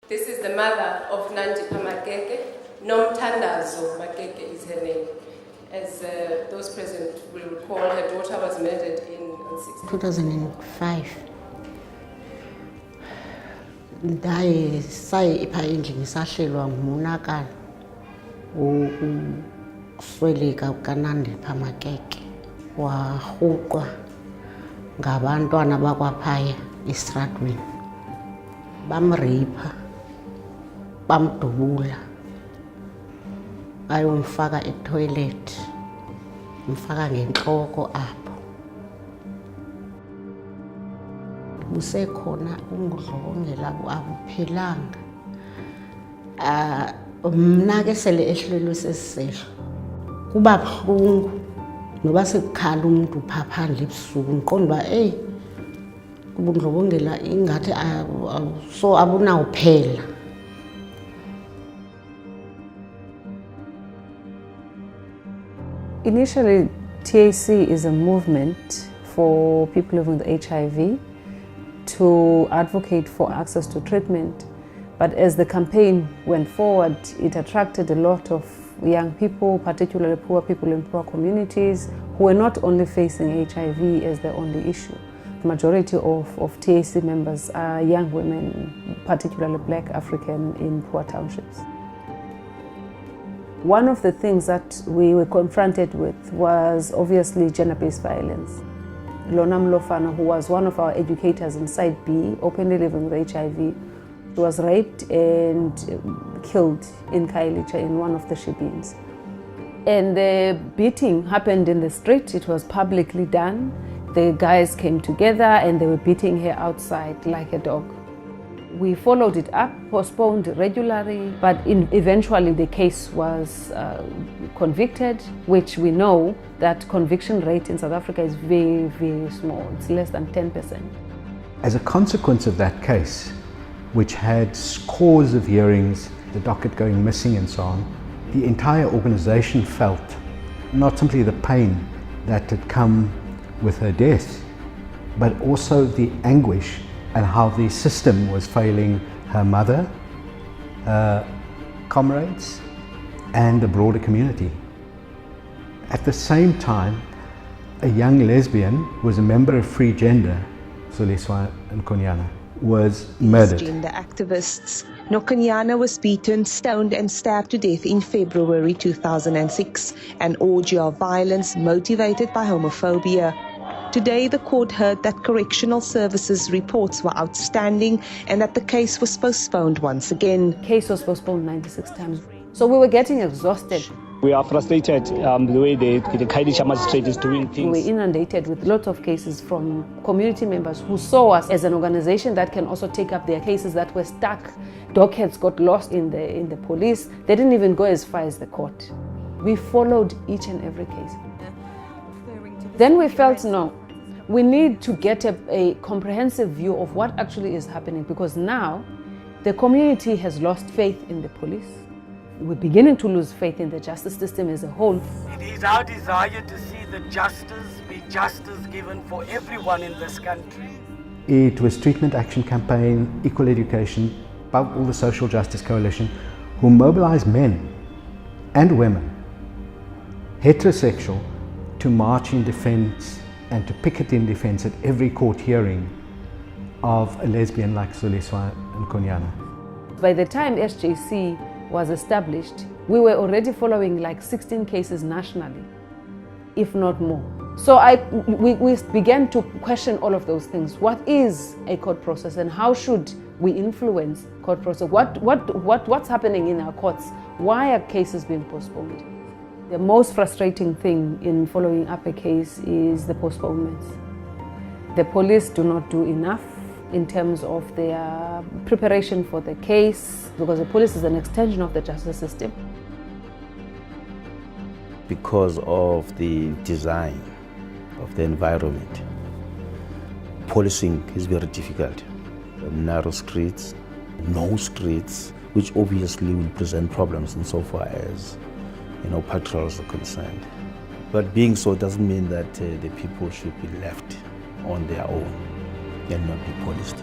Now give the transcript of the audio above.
This is the mother of Nandipha Makeke. Nomthandazo Makeke is her name. As those present will recall, her daughter was murdered in 2005. Ndaye sayipha endlini sahlelwa ngumonakalo ukusweleka kukaNandipha Makeke warhuqwa ngabantwana bakwaphaya esitratweni. Bamreyipha, bamdubula, bayomfaka etoilet, mfaka ngentloko apho. Busekhona ubundlobongela abuphilanga. Mna ke sele ehlelwe sesisehlo kuba buhlungu noba sekukhala umuntu phaa phandle ebusuku ndiqonda uba ubundlobongela ingathi so abunawuphela. Initially, TAC is a movement for people living with HIV to advocate for access to treatment. But as the campaign went forward, it attracted a lot of young people, particularly poor people in poor communities, who were not only facing HIV as their only issue. The majority of TAC members are young women, particularly Black African in poor townships. One of the things that we were confronted with was obviously gender-based violence. Lona Mlofana, who was one of our educators in Site B, openly living with HIV, was raped and killed in Khayelitsha in one of the shebeens. And the beating happened in the street. It was publicly done. The guys came together and they were beating her outside like a dog. We followed it up, postponed regularly, but eventually the case was convicted, which we know that conviction rate in South Africa is very, very small. It's less than 10%. As a consequence of that case, which had scores of hearings, the docket going missing and so on, the entire organization felt not simply the pain that had come with her death, but also the anguish and how the system was failing her mother, her comrades, and the broader community. At the same time, a young lesbian who was a member of Free Gender, Khayelitsha Commission, was murdered. Gender activists. Nokanyana was beaten, stoned and stabbed to death in February 2006, an orgy of violence motivated by homophobia. Today, the court heard that correctional services reports were outstanding and that the case was postponed once again. The case was postponed 96 times. So we were getting exhausted. We are frustrated the way the Khayelitsha magistrate is doing things. We were inundated with lots of cases from community members who saw us as an organization that can also take up their cases that were stuck. Dockheads got lost in the police. They didn't even go as far as the court. We followed each and every case. Then we felt, no, we need to get a comprehensive view of what actually is happening, because now the community has lost faith in the police. We're beginning to lose faith in the justice system as a whole. It is our desire to see the justice given for everyone in this country. It was Treatment Action Campaign, Equal Education, above all the Social Justice Coalition, who mobilized men and women, heterosexual, to march in defense and to picket in defense at every court hearing of a lesbian like Khayelitsha Commission. By the time SJC was established, we were already following like 16 cases nationally, if not more. So we began to question all of those things. What is a court process and how should we influence court process? What's happening in our courts? Why are cases being postponed? The most frustrating thing in following up a case is the postponements. The police do not do enough in terms of their preparation for the case, because the police is an extension of the justice system. Because of the design of the environment, policing is very difficult. Narrow streets, no streets, which obviously will present problems insofar as patrols are concerned. But being so doesn't mean that the people should be left on their own and not be policed.